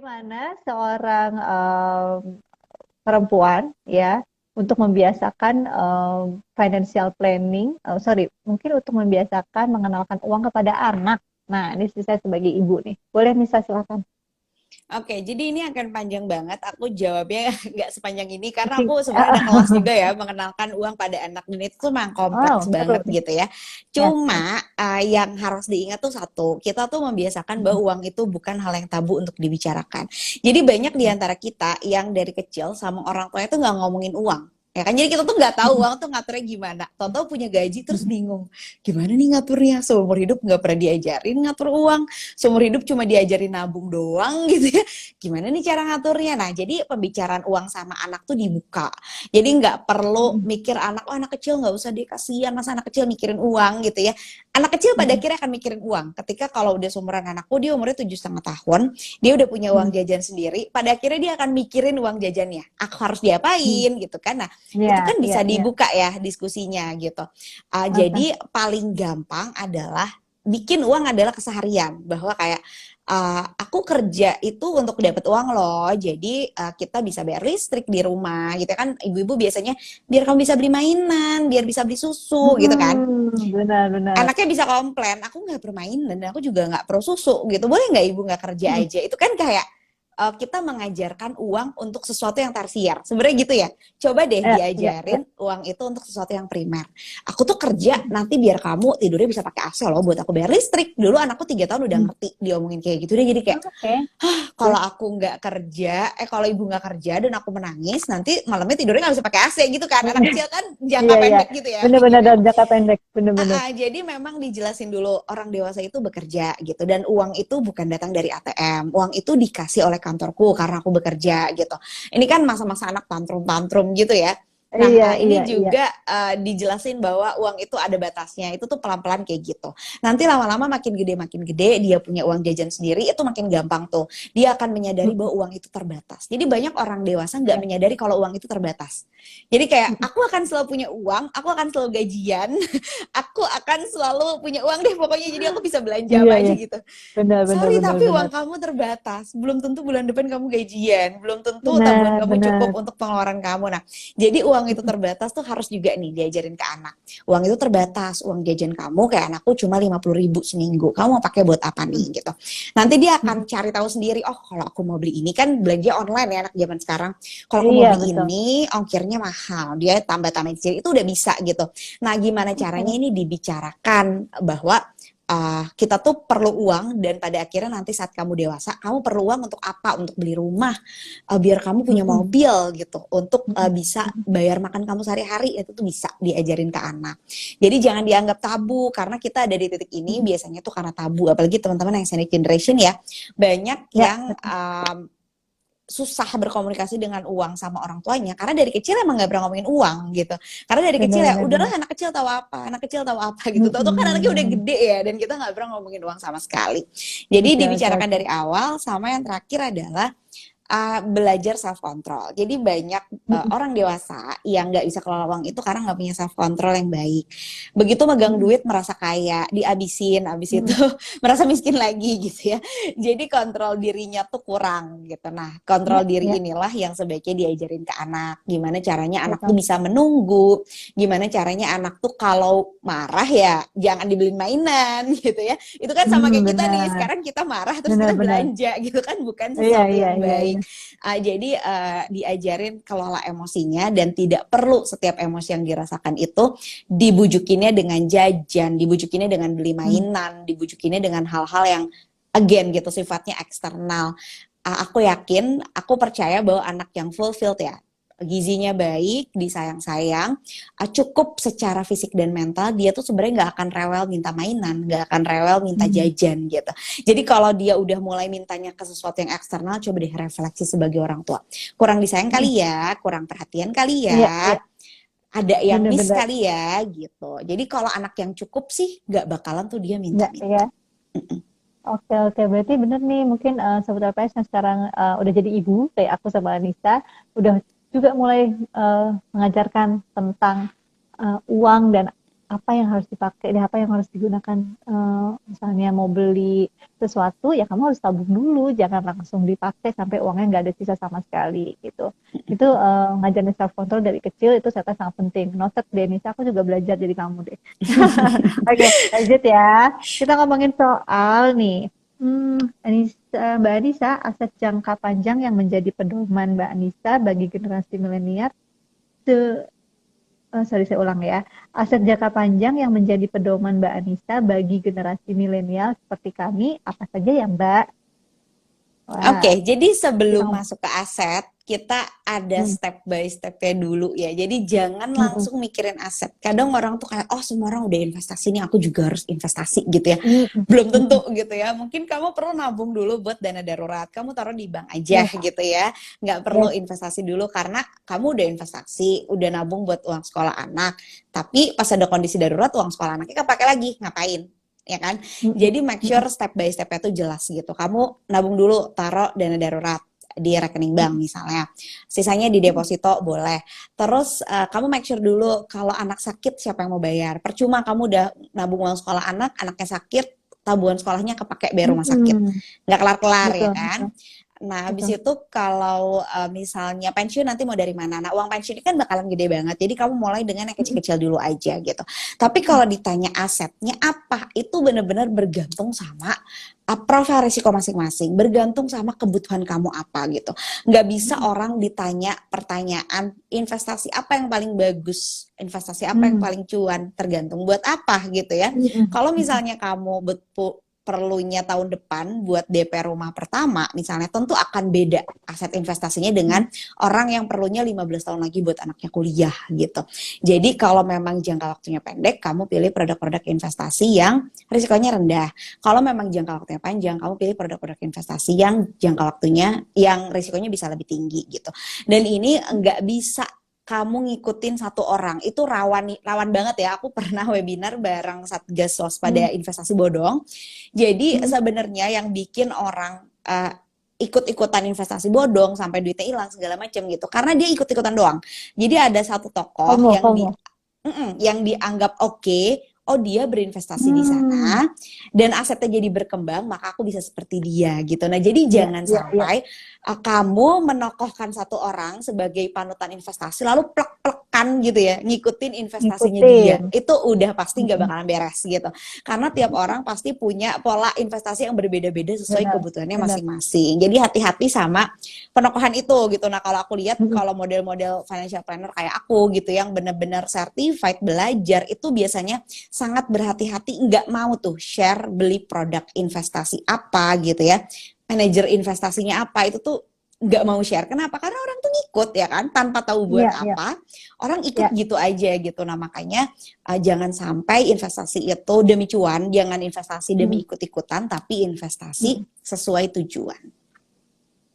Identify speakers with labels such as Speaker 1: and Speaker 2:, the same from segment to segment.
Speaker 1: bagaimana seorang perempuan ya untuk membiasakan financial planning, sorry, mungkin untuk membiasakan mengenalkan uang kepada anak. Nah, ini saya sebagai ibu nih. Boleh Nisa silakan.
Speaker 2: Oke, jadi ini akan panjang banget. Aku jawabnya nggak sepanjang ini karena aku sebenarnya ada kelas juga ya mengenalkan uang pada anak dan itu tuh memang kompleks
Speaker 1: Oh, seru
Speaker 2: banget
Speaker 1: nih.
Speaker 2: gitu ya.
Speaker 1: Ya, ya.
Speaker 2: Cuma yang harus diingat tuh satu, kita tuh membiasakan bahwa uang itu bukan hal yang tabu untuk dibicarakan. Jadi banyak di antara kita yang dari kecil sama orang tua itu nggak ngomongin uang. Ya kan, jadi kita tuh nggak tahu uang tuh ngaturnya gimana. Tahu-tahu punya gaji terus bingung, gimana nih ngaturnya? Seumur hidup nggak pernah diajarin ngatur uang, seumur hidup cuma diajarin nabung doang gitu ya. Gimana nih cara ngaturnya? Nah, jadi pembicaraan uang sama anak tuh dibuka. Jadi nggak perlu mikir anak, oh anak kecil nggak usah deh, kasihan masa anak kecil mikirin uang gitu ya. Anak kecil pada akhirnya akan mikirin uang. Ketika kalau udah seumuran anakku, dia umurnya 7,5 tahun, dia udah punya uang jajan sendiri, pada akhirnya dia akan mikirin uang jajannya. Aku harus diapain gitu kan. Nah, itu
Speaker 1: Ya,
Speaker 2: kan
Speaker 1: ya,
Speaker 2: bisa
Speaker 1: ya.
Speaker 2: dibuka ya diskusinya gitu.
Speaker 1: Oke.
Speaker 2: Jadi paling gampang adalah bikin uang adalah keseharian, bahwa kayak aku kerja itu untuk dapat uang loh, jadi kita bisa bayar listrik di rumah gitu kan. Ibu-ibu biasanya biar kamu bisa beli mainan, biar bisa beli susu gitu kan.
Speaker 1: Benar-benar.
Speaker 2: Anaknya bisa komplain, aku nggak permainan dan aku juga nggak perlu susu gitu, boleh nggak ibu nggak kerja aja? Itu kan kayak kita mengajarkan uang untuk sesuatu yang tersier sebenarnya gitu ya. Coba deh
Speaker 1: Ya, ya, ya.
Speaker 2: diajarin uang itu untuk sesuatu yang primer. Aku tuh kerja nanti biar kamu tidurnya bisa pakai AC loh, buat aku bayar listrik. Dulu anakku 3 tahun udah ngerti diomongin kayak gitu deh, jadi kayak
Speaker 1: Oke.
Speaker 2: kalau aku nggak kerja, kalau ibu nggak kerja dan aku menangis, nanti malamnya tidurnya nggak bisa pakai AC gitu kan. Anak kecil kan jangka
Speaker 1: Iya, iya.
Speaker 2: pendek gitu ya
Speaker 1: Benar-benar
Speaker 2: mikirnya.
Speaker 1: dalam jangka pendek. Benar-benar.
Speaker 2: Jadi memang dijelasin dulu orang dewasa itu bekerja gitu, dan uang itu bukan datang dari ATM. Uang itu dikasih oleh kantorku karena aku bekerja gitu. Ini kan masa-masa anak tantrum-tantrum gitu ya. Nah,
Speaker 1: Iya,
Speaker 2: ini
Speaker 1: iya, iya.
Speaker 2: juga dijelasin bahwa uang itu ada batasnya. Itu tuh pelan-pelan kayak gitu. Nanti lama-lama makin gede dia punya uang jajan sendiri, itu makin gampang tuh. Dia akan menyadari bahwa uang itu terbatas. Jadi banyak orang dewasa nggak
Speaker 1: Ya.
Speaker 2: menyadari kalau uang itu terbatas. Jadi kayak aku akan selalu punya uang, aku akan selalu gajian, aku akan selalu punya uang deh pokoknya, jadi aku bisa belanja
Speaker 1: Iya,
Speaker 2: apa aja
Speaker 1: iya.
Speaker 2: gitu.
Speaker 1: Benar, benar,
Speaker 2: Sorry,
Speaker 1: benar,
Speaker 2: tapi
Speaker 1: benar.
Speaker 2: uang kamu terbatas. Belum tentu bulan depan kamu gajian, belum tentu tabungan
Speaker 1: Benar,
Speaker 2: kamu cukup
Speaker 1: benar.
Speaker 2: untuk pengeluaran kamu. Nah, jadi uang itu terbatas tuh harus juga nih diajarin ke anak. Uang itu terbatas, uang jajan kamu kayak anakku cuma 50.000 seminggu. Kamu mau pakai buat apa nih gitu. Nanti dia akan cari tahu sendiri, oh kalau aku mau beli ini, kan belanja online ya anak zaman sekarang. Kalau aku mau
Speaker 1: Iya,
Speaker 2: beli
Speaker 1: betul.
Speaker 2: ini, ongkirnya mahal. Dia tambah-tambahin sendiri, itu udah bisa gitu. Nah, gimana caranya
Speaker 1: Oke.
Speaker 2: ini dibicarakan bahwa kita tuh perlu uang, dan pada akhirnya nanti saat kamu dewasa, kamu perlu uang untuk apa? Untuk beli rumah, biar kamu punya
Speaker 1: Mm-mm.
Speaker 2: mobil gitu, untuk
Speaker 1: Mm-mm.
Speaker 2: bisa
Speaker 1: Mm-mm.
Speaker 2: bayar makan kamu sehari-hari. Itu tuh bisa diajarin ke anak. Jadi jangan dianggap tabu, karena kita ada di titik ini
Speaker 1: Mm-mm.
Speaker 2: biasanya tuh karena tabu, apalagi teman-teman yang senior generation ya, banyak
Speaker 1: Ya,
Speaker 2: yang susah berkomunikasi dengan uang sama orang tuanya karena dari kecil emang nggak pernah ngomongin uang gitu. Karena dari kecil
Speaker 1: benar,
Speaker 2: ya
Speaker 1: benar,
Speaker 2: udahlah,
Speaker 1: benar.
Speaker 2: anak kecil tahu apa gitu. Tahu-tahu kan anaknya udah
Speaker 1: Mm-mm.
Speaker 2: gede ya, dan kita nggak pernah ngomongin uang sama sekali. Jadi
Speaker 1: Oke, oke,
Speaker 2: dibicarakan
Speaker 1: oke.
Speaker 2: dari awal. Sama yang terakhir adalah belajar self control. Jadi banyak
Speaker 1: Mm-mm.
Speaker 2: orang dewasa yang nggak bisa kelola uang itu karena nggak punya self control yang baik. Begitu megang
Speaker 1: Mm-mm.
Speaker 2: duit merasa kaya, dihabisin, habis itu
Speaker 1: Mm-mm.
Speaker 2: merasa miskin lagi gitu ya. Jadi kontrol dirinya tuh kurang gitu. Nah, kontrol
Speaker 1: Ya,
Speaker 2: diri
Speaker 1: ya.
Speaker 2: inilah yang sebaiknya diajarin ke anak. Gimana caranya anak tuh
Speaker 1: Betul.
Speaker 2: bisa menunggu, gimana caranya anak tuh kalau marah ya jangan dibeliin mainan gitu ya. Itu kan sama kayak kita nih,
Speaker 1: Benar,
Speaker 2: sekarang kita marah terus
Speaker 1: benar,
Speaker 2: kita
Speaker 1: benar.
Speaker 2: belanja gitu kan, bukan
Speaker 1: Iya,
Speaker 2: sesuatu
Speaker 1: iya,
Speaker 2: yang
Speaker 1: iya,
Speaker 2: baik.
Speaker 1: iya.
Speaker 2: Jadi diajarin kelola emosinya, dan tidak perlu setiap emosi yang dirasakan itu dibujukinnya dengan jajan, dibujukinnya dengan beli
Speaker 1: Mm.
Speaker 2: mainan, dibujukinnya dengan hal-hal yang again gitu sifatnya eksternal. Aku yakin, aku percaya bahwa anak yang fulfilled ya, gizinya baik, disayang-sayang, cukup secara fisik dan mental, dia tuh sebenarnya nggak akan rewel minta mainan, nggak akan rewel minta
Speaker 1: Mm.
Speaker 2: jajan gitu. Jadi kalau dia udah mulai mintanya ke sesuatu yang eksternal, coba deh refleksi sebagai orang tua. Kurang disayang
Speaker 1: Mm.
Speaker 2: kali ya, kurang perhatian kali
Speaker 1: Iya,
Speaker 2: ya,
Speaker 1: iya.
Speaker 2: ada yang miss
Speaker 1: Benar-benar.
Speaker 2: kali ya gitu. Jadi kalau anak yang cukup sih nggak bakalan tuh dia
Speaker 1: Iya, iya.
Speaker 2: minta-minta.
Speaker 1: Oke, oke. Berarti bener nih, mungkin Sobat LPS yang sekarang udah jadi ibu, kayak aku sama Anissa, udah juga mulai mengajarkan tentang uang dan apa yang harus dipakai dan apa yang harus digunakan. Misalnya mau beli sesuatu, ya kamu harus tabung dulu, jangan langsung dipakai sampai uangnya nggak ada sisa sama sekali gitu. Itu ngajarin self control dari kecil itu saya rasa sangat penting. Noted deh, Nisa, aku juga belajar dari kamu deh. Oke, lanjut ya. Kita ngomongin soal nih. Mbak Anissa, aset jangka panjang yang menjadi pedoman Mbak Anissa bagi generasi milenial, sorry saya ulang ya. Aset jangka panjang yang menjadi pedoman Mbak Anissa bagi generasi milenial seperti kami, apa saja ya Mbak? Wah,
Speaker 2: Oke, jadi
Speaker 1: kita
Speaker 2: sebelum
Speaker 1: ngomong.
Speaker 2: masuk ke aset, kita ada
Speaker 1: Hmm,
Speaker 2: step by step-nya dulu ya. Jadi jangan
Speaker 1: hmm,
Speaker 2: langsung mikirin aset. Kadang orang tuh kayak, oh semua orang udah investasi nih, aku juga harus investasi gitu ya.
Speaker 1: hmm, hmm,
Speaker 2: Belum
Speaker 1: hmm,
Speaker 2: tentu gitu ya. Mungkin kamu perlu nabung dulu buat dana darurat. Kamu taruh di bank aja
Speaker 1: yes,
Speaker 2: gitu ya. Nggak perlu
Speaker 1: yes.
Speaker 2: investasi dulu karena kamu udah investasi, udah nabung buat uang sekolah anak. Tapi pas ada kondisi darurat, uang sekolah anaknya kepake lagi. Ngapain? Ya kan?
Speaker 1: Hmm, hmm,
Speaker 2: Jadi make
Speaker 1: hmm,
Speaker 2: sure step by step-nya tuh jelas gitu. Kamu nabung dulu, taruh dana darurat di rekening bank
Speaker 1: hmm,
Speaker 2: misalnya. Sisanya di
Speaker 1: hmm,
Speaker 2: deposito boleh. Terus kamu make sure dulu kalau anak sakit siapa yang mau bayar. Percuma kamu udah nabung uang sekolah anak, anaknya sakit, tabungan sekolahnya kepake bayar
Speaker 1: hmm,
Speaker 2: rumah sakit.
Speaker 1: hmm.
Speaker 2: Nggak kelar-kelar ya
Speaker 1: Betul,
Speaker 2: kan?
Speaker 1: betul,
Speaker 2: Nah, habis
Speaker 1: betul.
Speaker 2: itu kalau misalnya pensiun nanti mau dari mana? Nah, uang pensiun ini kan bakalan gede banget. Jadi kamu mulai dengan yang
Speaker 1: Hmm,
Speaker 2: kecil-kecil dulu aja gitu. Tapi
Speaker 1: hmm,
Speaker 2: kalau ditanya asetnya apa, itu benar-benar bergantung sama profil risiko masing-masing. Bergantung sama kebutuhan kamu apa gitu. Nggak bisa
Speaker 1: hmm,
Speaker 2: orang ditanya pertanyaan investasi apa yang paling bagus, investasi apa yang
Speaker 1: hmm,
Speaker 2: paling cuan, tergantung buat apa gitu ya.
Speaker 1: hmm, hmm,
Speaker 2: Kalau
Speaker 1: hmm,
Speaker 2: misalnya kamu betul perlunya tahun depan buat DP rumah pertama misalnya tentu akan beda aset investasinya
Speaker 1: hmm,
Speaker 2: dengan orang yang perlunya 15 tahun lagi buat anaknya kuliah gitu. Jadi kalau memang jangka waktunya pendek, kamu pilih produk-produk investasi yang risikonya rendah. Kalau memang jangka waktunya panjang, kamu pilih produk-produk investasi yang jangka waktunya yang risikonya bisa lebih tinggi gitu. Dan ini nggak bisa kamu ngikutin satu orang itu rawan rawan banget ya. Aku pernah webinar bareng Satgas
Speaker 1: hmm,
Speaker 2: Waspada Investasi Bodong. Jadi
Speaker 1: hmm,
Speaker 2: sebenarnya yang bikin orang ikut-ikutan investasi bodong sampai duitnya hilang segala macam gitu karena dia ikut-ikutan doang. Jadi ada satu tokoh
Speaker 1: FOMO, FOMO.
Speaker 2: yang dianggap oke, oh dia berinvestasi di
Speaker 1: Hmm,
Speaker 2: sana dan asetnya jadi berkembang, maka aku bisa seperti dia gitu. Nah, jadi
Speaker 1: iya,
Speaker 2: jangan
Speaker 1: iya, iya.
Speaker 2: sampai kamu menokohkan satu orang sebagai panutan investasi lalu plek-plekan gitu ya, ngikutin investasinya
Speaker 1: Ngikutin.
Speaker 2: dia. Itu udah pasti nggak
Speaker 1: Hmm,
Speaker 2: bakalan beres gitu. Karena tiap orang pasti punya pola investasi yang berbeda-beda sesuai
Speaker 1: benar,
Speaker 2: kebutuhannya
Speaker 1: benar.
Speaker 2: masing-masing. Jadi hati-hati sama penokohan itu gitu. Nah, kalau aku lihat
Speaker 1: Hmm,
Speaker 2: kalau model-model financial planner kayak aku gitu yang benar-benar certified belajar itu biasanya sangat berhati-hati nggak mau tuh share beli produk investasi apa gitu ya. Manajer investasinya apa itu tuh nggak mau share. Kenapa? Karena orang tuh ngikut ya kan tanpa tahu buat
Speaker 1: iya, iya,
Speaker 2: apa. Orang ikut
Speaker 1: iya.
Speaker 2: gitu aja gitu. Nah, makanya jangan sampai investasi itu demi cuan, jangan investasi
Speaker 1: Hmm,
Speaker 2: demi ikut-ikutan tapi investasi
Speaker 1: hmm.
Speaker 2: sesuai tujuan.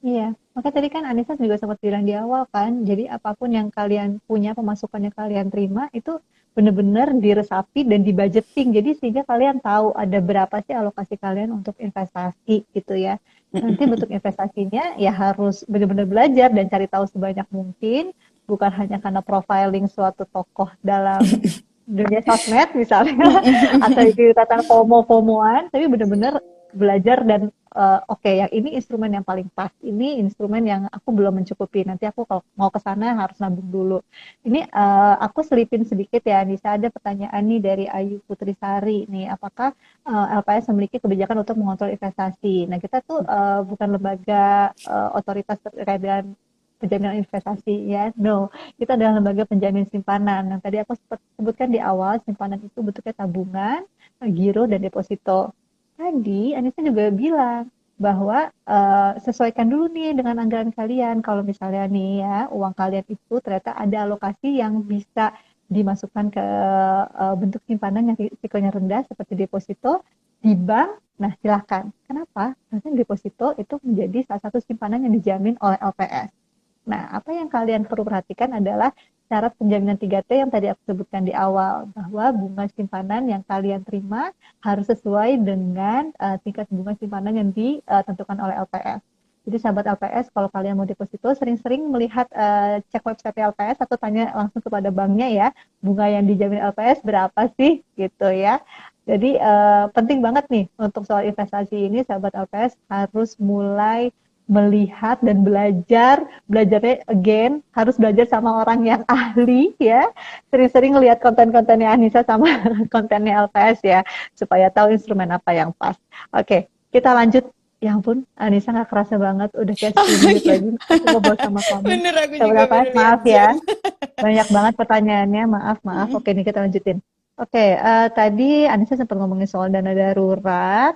Speaker 1: Iya, maka tadi kan Anissa juga sempat bilang di awal kan, jadi apapun yang kalian punya, pemasukannya kalian terima, itu benar-benar diresapi dan dibudgeting. Jadi sehingga kalian tahu ada berapa sih alokasi kalian untuk investasi gitu ya. Nanti bentuk investasinya ya harus benar-benar belajar dan cari tahu sebanyak mungkin, bukan hanya karena profiling suatu tokoh dalam dunia sosmed misalnya, atau itu tentang FOMO-FOMOan, tapi benar-benar belajar dan oke, yang ini instrumen yang paling pas, ini instrumen yang aku belum mencukupi, nanti aku kalau mau ke sana harus nabung dulu. Ini aku selipin sedikit ya, Nisa, ada pertanyaan nih dari Ayu Putrisari nih, apakah LPS memiliki kebijakan untuk mengontrol investasi? Nah, kita tuh bukan lembaga otoritas terkait dengan penjaminan investasi ya, no, kita adalah lembaga penjamin simpanan. Yang tadi aku sebutkan di awal, simpanan itu bentuknya tabungan, giro, dan deposito. Tadi Anissa juga bilang bahwa sesuaikan dulu nih dengan anggaran kalian. Kalau misalnya nih ya, uang kalian itu ternyata ada alokasi yang bisa dimasukkan ke bentuk simpanan yang risikonya rendah seperti deposito di bank. Nah, silahkan. Kenapa? Karena deposito itu menjadi salah satu simpanan yang dijamin oleh LPS. Nah, apa yang kalian perlu perhatikan adalah syarat penjaminan 3T yang tadi aku sebutkan di awal, bahwa bunga simpanan yang kalian terima harus sesuai dengan tingkat bunga simpanan yang ditentukan oleh LPS. Jadi sahabat LPS, kalau kalian mau deposito, sering-sering melihat cek website LPS atau tanya langsung kepada banknya ya, bunga yang dijamin LPS berapa sih gitu ya. Jadi penting banget nih untuk soal investasi ini, sahabat LPS harus mulai melihat dan belajarnya again, harus belajar sama orang yang ahli ya, sering-sering lihat konten-kontennya Anissa sama kontennya LPS ya, supaya tahu instrumen apa yang pas. Oke, kita lanjut. Ya ampun, Anissa nggak kerasa banget, udah kayak
Speaker 2: Oh
Speaker 1: 10 menit
Speaker 2: iya,
Speaker 1: lagi aku ngobrol sama kamu.
Speaker 2: bener aku juga
Speaker 1: Sahabat LPS,
Speaker 2: baru lihat
Speaker 1: maaf
Speaker 2: jam.
Speaker 1: ya, banyak banget pertanyaannya, maaf.
Speaker 2: Mm-mm.
Speaker 1: Oke, nih kita lanjutin. Oke, tadi Anissa sempat ngomongin soal dana darurat,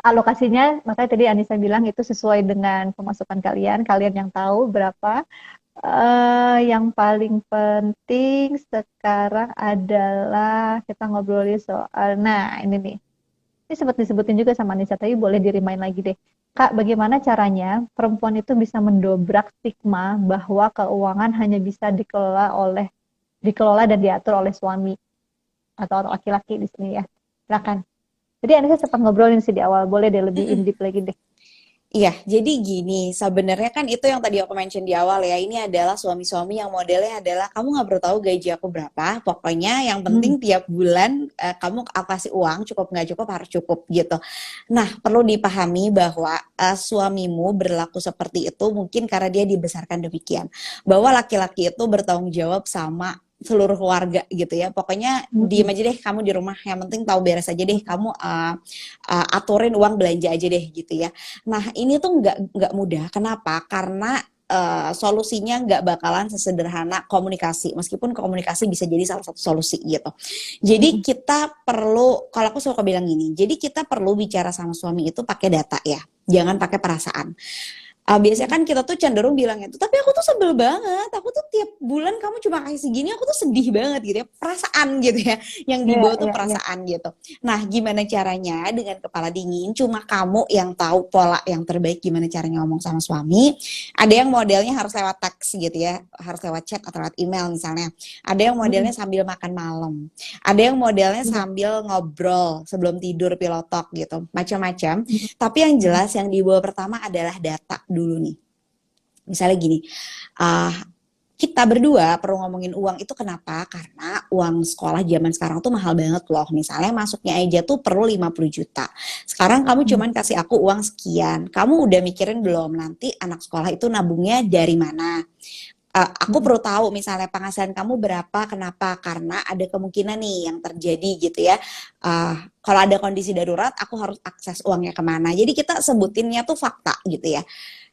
Speaker 1: alokasinya, makanya tadi Anissa bilang itu sesuai dengan pemasukan kalian, kalian yang tahu berapa. Yang paling penting sekarang adalah kita ngobrolin soal, nah ini nih, ini sempat disebutin juga sama Anissa, tapi boleh di-remind lagi deh. Kak, bagaimana caranya perempuan itu bisa mendobrak stigma bahwa keuangan hanya bisa dikelola dan diatur oleh suami atau laki-laki di sini ya. Silakan. Jadi Anissa sempat ngobrolin sih di awal, boleh deh lebih in
Speaker 2: Mm-mm.
Speaker 1: deep lagi deh.
Speaker 2: Iya, jadi gini, sebenarnya kan itu yang tadi aku mention di awal ya, ini adalah suami-suami yang modelnya adalah kamu nggak perlu tahu gaji aku berapa, pokoknya yang
Speaker 1: Hmm.
Speaker 2: penting tiap bulan kamu aku kasih uang, cukup nggak cukup harus cukup gitu. Nah, perlu dipahami bahwa suamimu berlaku seperti itu mungkin karena dia dibesarkan demikian, bahwa laki-laki itu bertanggung jawab sama seluruh keluarga gitu ya, pokoknya diem
Speaker 1: Hmm.
Speaker 2: aja deh kamu di rumah, yang penting tahu beres aja deh kamu, aturin uang belanja aja deh gitu ya. Nah, ini tuh nggak mudah. Kenapa? Karena solusinya nggak bakalan sesederhana komunikasi. Meskipun komunikasi bisa jadi salah satu solusi gitu. Jadi
Speaker 1: Hmm.
Speaker 2: kita perlu, kalau aku suka bilang gini, jadi kita perlu bicara sama suami itu pakai data ya, jangan pakai perasaan. Biasanya kan kita tuh cenderung bilang itu, tapi aku tuh sebel banget, aku tuh tiap bulan kamu cuma kasih segini, aku tuh sedih banget gitu ya, perasaan gitu ya, yang
Speaker 1: Iya,
Speaker 2: dibawa tuh
Speaker 1: iya, iya.
Speaker 2: perasaan gitu. Nah, gimana caranya dengan kepala dingin, cuma kamu yang tahu pola yang terbaik gimana caranya ngomong sama suami. Ada yang modelnya harus lewat teks gitu ya, harus lewat chat atau lewat email misalnya. Ada yang
Speaker 1: Hmm.
Speaker 2: modelnya sambil makan malam. Ada yang modelnya
Speaker 1: Iya.
Speaker 2: sambil ngobrol sebelum tidur pilotok gitu, macam-macam.
Speaker 1: Hmm.
Speaker 2: Tapi yang
Speaker 1: Hmm.
Speaker 2: jelas yang dibawa pertama adalah data dulu nih. Misalnya gini, uh, kita berdua perlu ngomongin uang itu kenapa? Karena uang sekolah zaman sekarang tuh mahal banget loh. Misalnya masuknya aja tuh perlu 50 juta. Sekarang kamu
Speaker 1: Hmm.
Speaker 2: cuman kasih aku uang sekian. Kamu udah mikirin belum nanti anak sekolah itu nabungnya dari mana? Aku
Speaker 1: Hmm.
Speaker 2: perlu tahu misalnya penghasilan kamu berapa, kenapa? Karena ada kemungkinan nih yang terjadi gitu ya. Kalau ada kondisi darurat, aku harus akses uangnya kemana. Jadi kita sebutinnya tuh fakta gitu ya.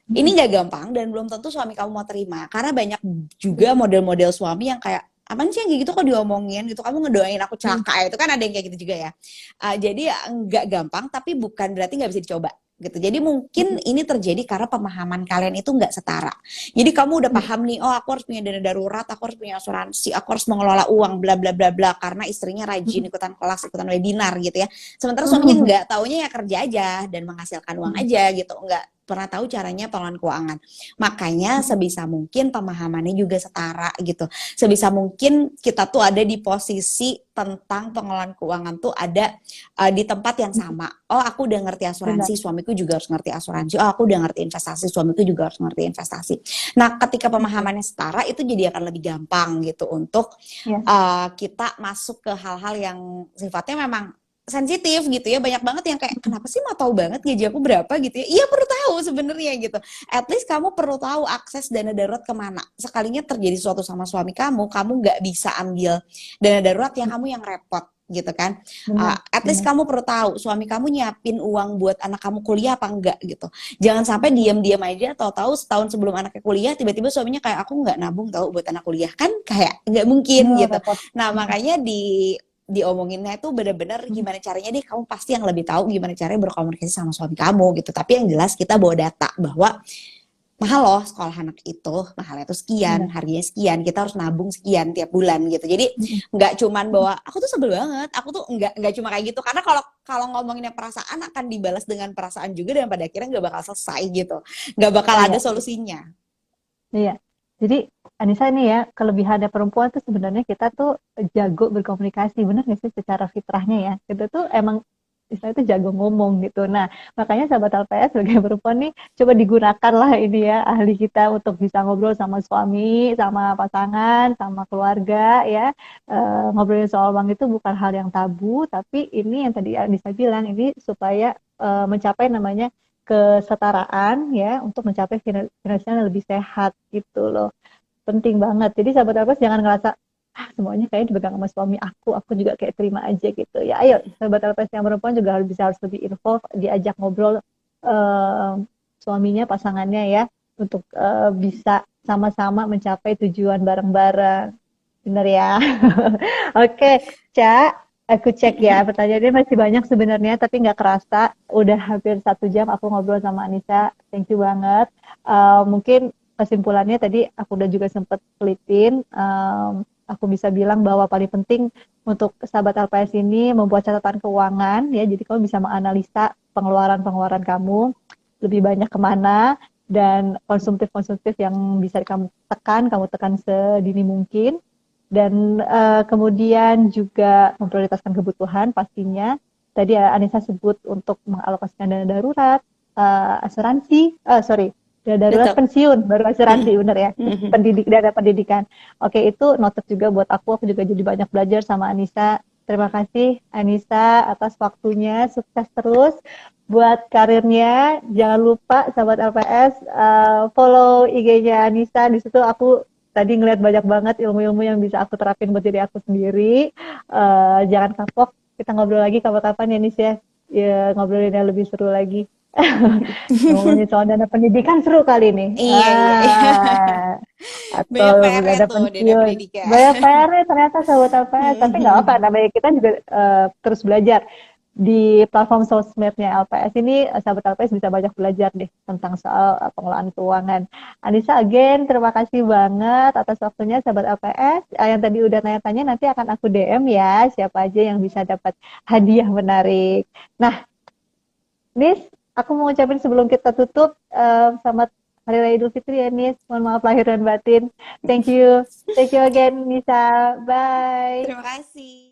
Speaker 2: Ini
Speaker 1: Hmm.
Speaker 2: nggak gampang dan belum tentu suami kamu mau terima. Karena banyak juga model-model suami yang kayak, apaan sih yang kayak gitu kok diomongin gitu, kamu ngedoain aku
Speaker 1: Hmm.
Speaker 2: celaka ya, itu kan ada yang kayak gitu juga ya. Jadi ya nggak gampang, tapi bukan berarti nggak bisa dicoba gitu. Jadi mungkin
Speaker 1: Hmm.
Speaker 2: ini terjadi karena pemahaman kalian itu nggak setara. Jadi kamu udah
Speaker 1: Hmm.
Speaker 2: paham nih, oh aku harus punya dana darurat, aku harus punya asuransi, aku harus mengelola uang, bla bla bla bla, karena istrinya rajin
Speaker 1: Hmm.
Speaker 2: ikutan kelas, ikutan webinar gitu ya. Sementara suaminya
Speaker 1: Hmm.
Speaker 2: nggak, taunya ya kerja aja dan menghasilkan uang
Speaker 1: Hmm.
Speaker 2: aja gitu, nggak pernah tahu caranya pengelolaan keuangan. Makanya sebisa mungkin pemahamannya juga setara gitu. Sebisa mungkin kita tuh ada di posisi tentang pengelolaan keuangan tuh ada di tempat yang
Speaker 1: Hmm.
Speaker 2: sama. Oh, aku udah ngerti
Speaker 1: Benar.
Speaker 2: asuransi, suamiku juga harus ngerti asuransi. Oh, aku udah ngerti investasi, suamiku juga harus ngerti investasi. Nah, ketika
Speaker 1: Oke.
Speaker 2: pemahamannya setara itu jadi akan lebih gampang gitu untuk
Speaker 1: Ya.
Speaker 2: kita masuk ke hal-hal yang sifatnya memang sensitif gitu ya. Banyak banget yang kayak kenapa sih mau tahu banget gaji aku berapa gitu ya. Iya perlu tahu sebenarnya gitu. At least kamu perlu tahu akses dana darurat kemana. Sekalinya terjadi sesuatu sama suami kamu nggak bisa ambil dana darurat ya, kamu yang repot gitu kan.
Speaker 1: Benar,
Speaker 2: At least
Speaker 1: benar.
Speaker 2: kamu perlu tahu suami kamu nyiapin uang buat anak kamu kuliah apa enggak gitu. Jangan sampai diam-diam aja tahu-tahu setahun sebelum anaknya kuliah tiba-tiba suaminya kayak aku nggak nabung tahu buat anak kuliah, kan kayak nggak mungkin
Speaker 1: Oh,
Speaker 2: gitu.
Speaker 1: repot.
Speaker 2: Nah,
Speaker 1: Hmm.
Speaker 2: makanya diomonginnya itu benar-benar
Speaker 1: Hmm.
Speaker 2: gimana caranya deh, kamu pasti yang lebih tahu gimana caranya berkomunikasi sama suami kamu gitu. Tapi yang jelas kita bawa data bahwa mahal loh sekolah anak itu, mahalnya tuh sekian,
Speaker 1: Benar.
Speaker 2: harganya sekian, kita harus nabung sekian tiap bulan gitu. Jadi
Speaker 1: Hmm.
Speaker 2: nggak cuman bahwa aku tuh sebel banget, aku tuh nggak cuma kayak gitu. Karena kalau kalau ngomonginnya perasaan akan dibalas dengan perasaan juga dan pada akhirnya nggak bakal selesai gitu, nggak bakal ada
Speaker 1: Iya.
Speaker 2: solusinya.
Speaker 1: Iya. Jadi Anissa ini ya, kelebihannya perempuan tuh sebenarnya kita tuh jago berkomunikasi, benar nggak sih secara fitrahnya ya? Kita tuh emang istilah itu jago ngomong gitu. Nah, makanya sahabat LPS sebagai perempuan nih coba digunakan lah ini ya ahli kita untuk bisa ngobrol sama suami, sama pasangan, sama keluarga ya. Ngobrolin soal uang itu bukan hal yang tabu, tapi ini yang tadi Anissa bilang ini supaya mencapai namanya kesetaraan ya untuk mencapai finansial yang lebih sehat gitu loh. Penting banget. Jadi sahabat LPS jangan ngerasa semuanya kayaknya dipegang sama suami aku juga kayak terima aja gitu. Ya ayo sahabat LPS yang perempuan juga harus lebih involve, diajak ngobrol uh, suaminya, pasangannya ya untuk bisa sama-sama mencapai tujuan bareng-bareng. Bener ya. Oke, Ca, aku cek ya. Pertanyaannya masih banyak sebenarnya, tapi nggak kerasa. Udah hampir 1 jam aku ngobrol sama Anissa. Thank you banget. Mungkin kesimpulannya tadi aku udah juga sempet telipin. Aku bisa bilang bahwa paling penting untuk sahabat LPS ini membuat catatan keuangan ya. Jadi kamu bisa menganalisa pengeluaran-pengeluaran kamu lebih banyak kemana dan konsumtif-konsumtif yang bisa kamu tekan sedini mungkin dan kemudian juga memprioritaskan kebutuhan pastinya. Tadi Anissa sebut untuk mengalokasikan dana darurat, asuransi, sorry, dana darurat
Speaker 2: Betul.
Speaker 1: pensiun, baru asuransi,
Speaker 2: Mm-mm.
Speaker 1: bener ya,
Speaker 2: Mm-mm.
Speaker 1: dana pendidikan. Oke, itu noted juga buat aku juga jadi banyak belajar sama Anissa. Terima kasih Anissa atas waktunya, sukses terus buat karirnya. Jangan lupa sahabat LPS follow IG-nya Anissa. Di situ aku tadi ngeliat banyak banget ilmu-ilmu yang bisa aku terapin buat diri aku sendiri. Jangan kapok, kita ngobrol lagi kapan-kapan ya Nis ya. Ya ngobrolin yang lebih seru lagi. Ngomongin soal dana pendidikan seru kali ini.
Speaker 2: Iya, iya, iya. Banyak
Speaker 1: Atau
Speaker 2: PR-nya
Speaker 1: dana
Speaker 2: tuh dana
Speaker 1: pensiun.
Speaker 2: pendidikan.
Speaker 1: Banyak PR ternyata sahabat LPS, tapi nggak apa, namanya kita juga terus belajar di platform sosmednya LPS ini. Sahabat LPS bisa banyak belajar deh tentang soal pengelolaan keuangan. Anissa again terima kasih banget atas waktunya sahabat LPS. Yang tadi udah tanya-tanya nanti akan aku DM ya siapa aja yang bisa dapat hadiah menarik. Nah, Nis, aku mau ucapin sebelum kita tutup selamat Hari Raya Idul Fitri ya Nis. Mohon maaf lahir dan batin. Thank you again Nisa. Bye.
Speaker 2: Terima kasih.